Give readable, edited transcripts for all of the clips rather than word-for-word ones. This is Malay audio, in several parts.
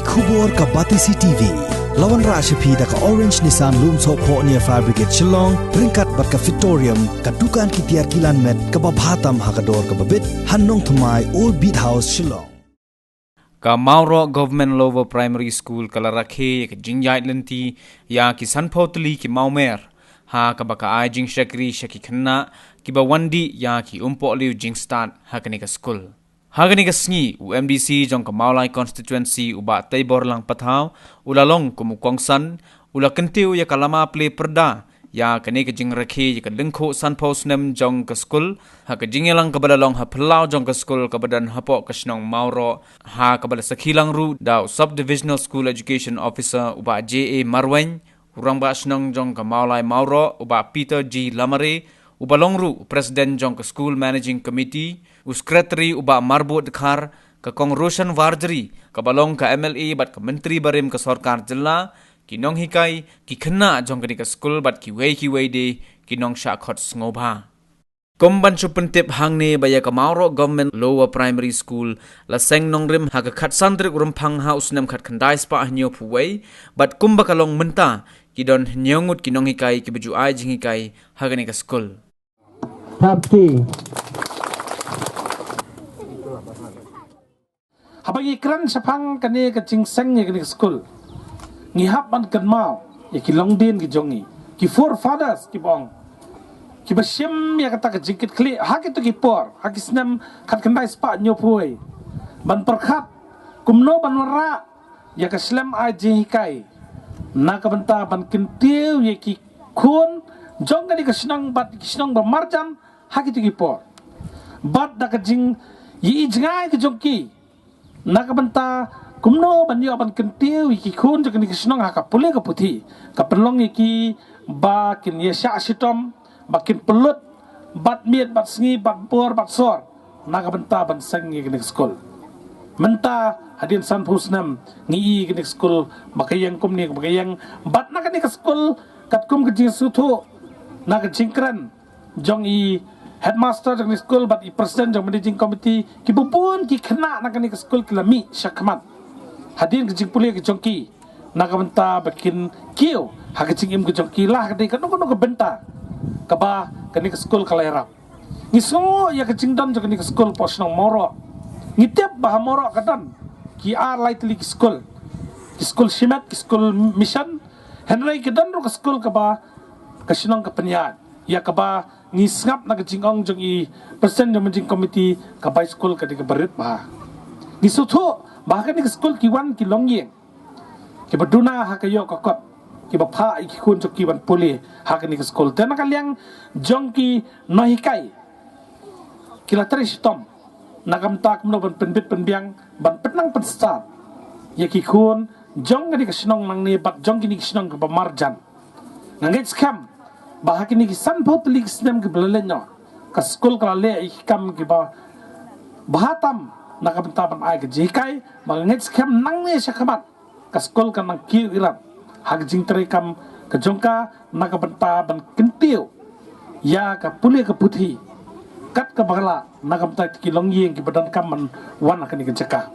Khubor ka Batisi TV. Lawan Rashapi da ka Orange Nissan Loom So Po near Fire Brigade Shillong, Ringkat bat ka Victorium, ka Dukan ki Tiar Kilan Met, ka Babhatam Hakador ka Babit, Hannong Thumai Old Beat House Shillong. Ka Mauro Government Lower Primary School Kalarakhe ka Jingjai Lenti ya ki Sanpotli ki Maumer ha ka baka ai Jing Shakri Shaki Khanna ki ba Wandi ya ki Liu Jingstan ha ka ni ka school. Hagani ka sngi UMDC jong ka Maulai constituency uba Taibor lang pathaw ulalong kumukongsan ula kentiu ya kalama ple perda ya kane ka jing rakhe ya ka lengkho sanpos nem jong ka school ha ka jingelang ka balalong ha plau jong ka school ka badan hapo ka snong Mauro ha ka bala sakhilang ru daw subdivisional school education officer uba JA Marwen urang ba snong jong ka Maulai Mauro uba Peter G Lamare ubalongru President jong ka School Managing Committee, Secretary uba Marbo Dekhar, ka Kong Roshan Warjari, ka balong ka MLA bat ka Menteri Barim ka Sarkar Jilla, kinong hikay, ki khna jong ka school bat ki wei de, kinong shakhot ngobha. Komban supentip hangne baya ka Mauro Government Lower Primary School la seng nongrim ha ka khat sandrik rumpang house nem khat khandai spa hnyo phuwei bat kumba kalong menta kidon nyongut kinong hikay ki baju ai jing hikay ha ka school. Tapi habang ikran sapang kani ka chingseng ni school ngi hap man kan mau ya ki longdin ki jongi ki forefathers ki bong ki basyam ya kata ka jingkit kli ha ki to ki por ha ki snam khat kan dai spa nyo phuai ban perkhat kumno ban wara ya ka slam ai ji kai na ka banta ban kintiu ya ki khun jong kani ka snang bat ki snang ba marjam haki tu kipor, bat dak jing yi jingai ke jongki, nak benta kumno banyo ban kentiu yi khun jok ni kisnong haka pule ke puthi, ka penlong yi ba kin yesha sitom, ba kin pelut, bat miet bat sngi bat por bat sor, nak benta ban seng yi ke skol, menta hadin san pusnam ngi ke skol, bakayang kum ni bakayang bat nak ni ke skol kat kum ke jing suthu, nak jingkran jong yi headmaster jong school bat i president jong managing committee ki bupun ki khna nak ni school kilami syakmat hadin ke jing puli ke jongki nak benta bakin kiu ha ke jing im ke jongki lah ke kan no ke benta ka ba ke ni school kalera ni so ya ke jing don jong ni school posnong Moro ni tep bah Moro kadan ki ar lightly school shimat ki school mission henry ke don ro ke school ka ba ke sinong ke penyat ya ka ba ni sngap na jingong jong i persen jong jing committee ka bai school ka de barit ba ni suthu ba ka ni school ki wan ki longyeng ki baduna ha ka yo ka kot ki ba pha ki khun jok ki ban puli ha ka ni school ten ka liang jong ki no hikai ki la tris tom na kam tak no ban penbit penbiang ban penang pen start ya ki khun jong ka ni ka snong nang ni bat jong ki ni snong ka ba marjan nangit scam bahaki ni san pot lig snem ke belenyo ka school ka le ikam ke ba bahatam nakabentaban ay ke jikai manget scam nang ne sakamat ka school ka nang ki irat hag jing kam ka jongka nakabentaban kentiu ya ka puli ka puthi kat ka bagala nakabenta ki longyeng ki badan kam wan ka ni ke jaka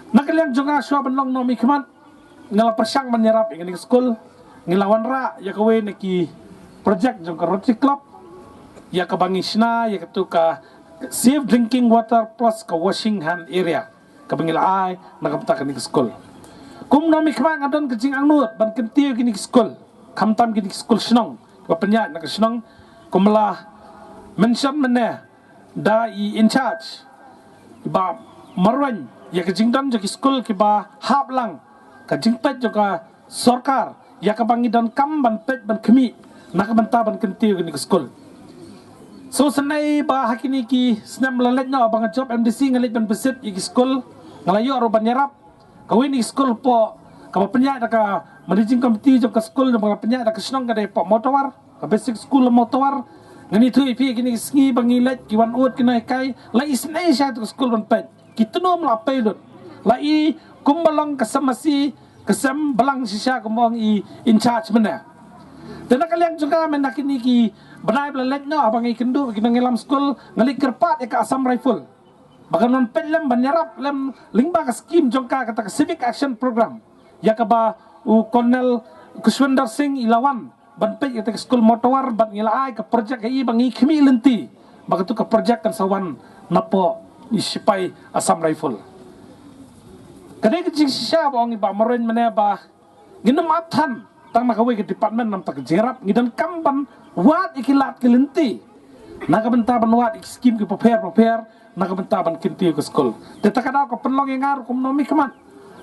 nakaliang jonga swa banlong no mi khmat ngala persang menyerap ingin school ngilawan ra ya kawe ki project jong Rotary Club ya ka bangisna ya ka ka safe drinking water plus ka washing hand area ka bangila ay nakapta ka ni school kum no mi khma ngadon ka jing angnut ban kentiu kini school kamtam kini school snong ka penya na ka snong kumla mention mena da I in charge ba marwan ya ka jing dan ki school ki ba hap lang ka jing pet jo ka sarkar ya ka bangidon kam ban pet ban khmi nak benta ban kentiu ni school so senai ba hakini ki snam lalet na abang job MDC ngalit ban besit i school ngalayo ro ban nyarap kawin i school po ka penya ka managing committee job ka school na penya ka snong ka de po motowar ka basic school motowar ngani thu ipi kini sngi bangilet ki wan ut kinai kai la isnai sha to school ban pet kitunom la pelot la I kumbalong kasamasi kasam balang sisa kumong I in charge mana dan kalian juga menakini ki benai belalet no abang ikendu kita ngelam school ngalik kerpat ya ka asam rifle Bagaimana pelem banyarap lem lingba ka skim jongka kata civic action program. Ya kaba Colonel Kushwinder Singh ilawan ban pe kata school motowar ban ngilai ka project ai bangi khimi lenti. Bagatu ka project kan sawan napo isipai Assam Rifle. Kadai ke jing sha bong ba marin mane ba ginam athan tang nak ke department nam tak jerap ngidan kamban wat ikilat ke lenti. Naga benta ban wat skim ke prepare naga benta ban kinti ke school. Teta kada ko penlong ngar kum nomi kaman.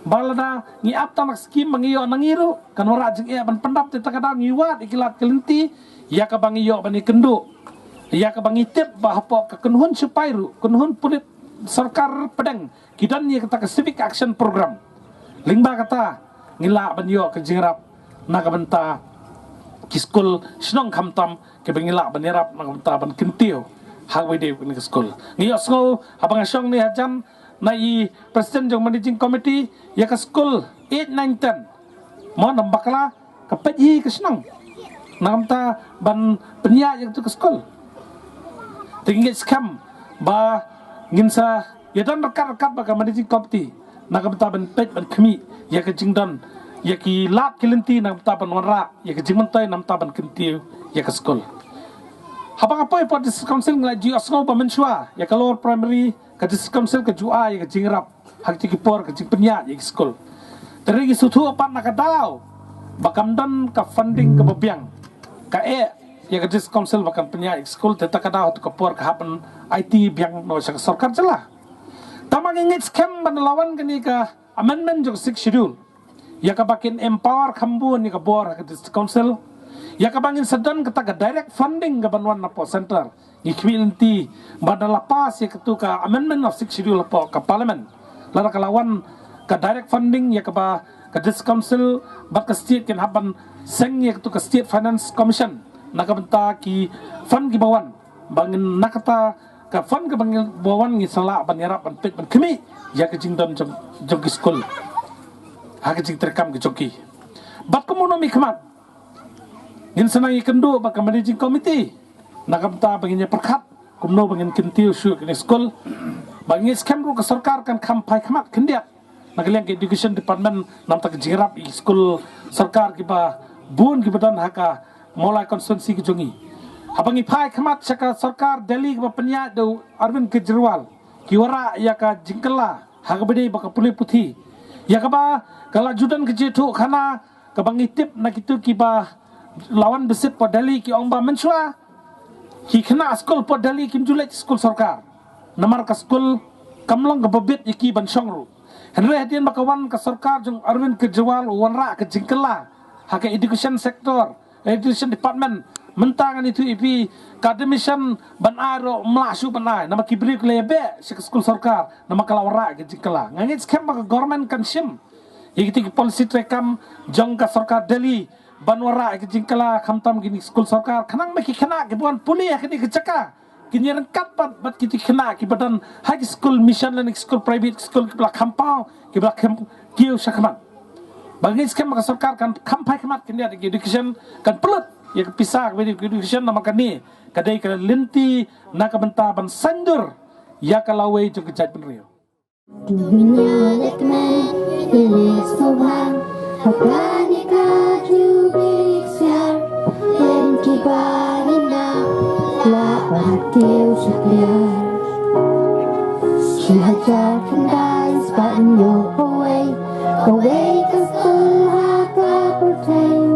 Balada ngi apta mak skim mangiyo nangiru kan ora jing e ban pendap teta kada ngi wat ikilat ke lenti ya ka bangiyo ban ikendu. Ya ka bangitip ba hapo ka kunhun supairu kunhun pulit sarkar pedang kidan ni kata ke civic action program. Lingba kata ngila ban yo ke jingrap naga benta ki school snong khamtam ke bengila banirap naga benta ban kintiu hagwe de ke school ngiyo sko abang asong ni hajan na i president jong managing committee ya ke school 8 9 10 mo nambakla ke peji ke snong naga benta ban penya yang tu ke school tinggi skam ba nginsa ya dan rekat-rekat ba ke managing committee naga benta ban pej ban khmi ya ke jingdan ya ki lat kilenti nam taban wanra ya ki jimentai nam taban kintiu ya ke school habang apa po district council nglaji asngo ba mensua ya ke lower primary ke district council ke jua ya ke jingrap hak ti ki por ke jingpenya ya ke school dari ki sutu apa nak dalau bakamdan ka funding ke bebiang ka ya ke district council bakam penya ya ke school teta ka dalau ke por ka happen IT biang no sak sarkar jelah tamang ingit scam ban lawan kini ka amendment jog 6 schedule ya ka bakin empower khambun ni ka bor ka district council ya ka bangin sedan kata ka direct funding ka banwan na po center ikwilenti badala pas ya ketu ka amendment of 6 schedule po ka parliament lara ka lawan ka direct funding ya ka ba ka district council bat ka state ken haban seng ya ketu ka state finance commission na ka benta ki fund ki bawan bangin nakata ka fund ka bangin bawan ngi sala banirap ban pet ban kemi ya ka jingdon jog school hak jing terekam ke joki bat komono mi khamat ngin sanang ikendu ba ka managing committee nakamta banginya perkhat kumno bangin kintiu shu ke school bangi scam ru ka sarkar kan khampai khamat khendiat nagliang ke education department nam tak jirap i school sarkar ki ba bun ki badan haka mola constituency ki jongi habangi phai khamat saka sarkar delhi ba penya do Arvind Kejriwal ki wara ya ka jingkala hagbede ba ka puli puthi ya ka ba kalau judan kejitu khana kabangi tip nak itu kiba lawan besit po Delhi ki ongba mensua ki khana school po Delhi kim julet school sarkar namar ka school kamlong ka babit iki ban songru henre hadian bakawan ka sarkar jong Arvind Kejriwal wanra ka jingkala haka education sector education department mentangan itu ipi academician ban aro mlasu ban ai nama kibri klebe school sarkar nama kalawara ka jingkala ngangit scam ka government kansim Ikiti policy trekam jangka sarkar Delhi banwara ke jingkala khamtam gini school sarkar khanang meki khana ke buan puli akini ke caka kini rengkat bat kiti khana ki badan high school mission learning school private school ke belak khampau ke belak kiu sakman bagi skem maka sarkar kan khampai khamat kini ada education kan pelut ya pisah ke education nama kani kadai ke linti nak benta ban sandur ya kalawe jo kejat penrio Dunia letmen ini subhan Hakani kaju biksiar Dan kibarina Lapan kiu syakliar Syihajar kendai Sepan yo away Away ke school haka pertain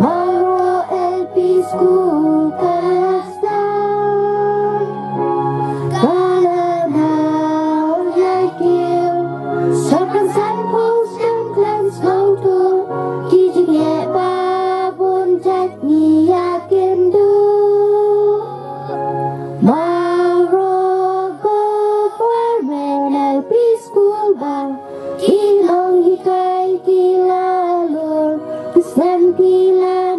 Maro LP school cast down Kalan hao yai kiu Sarkan san post and clans go to Kijing ye babun jat ni yakin du Maro go barmen LP school bar Kilong hikai kilalur Kesan kilan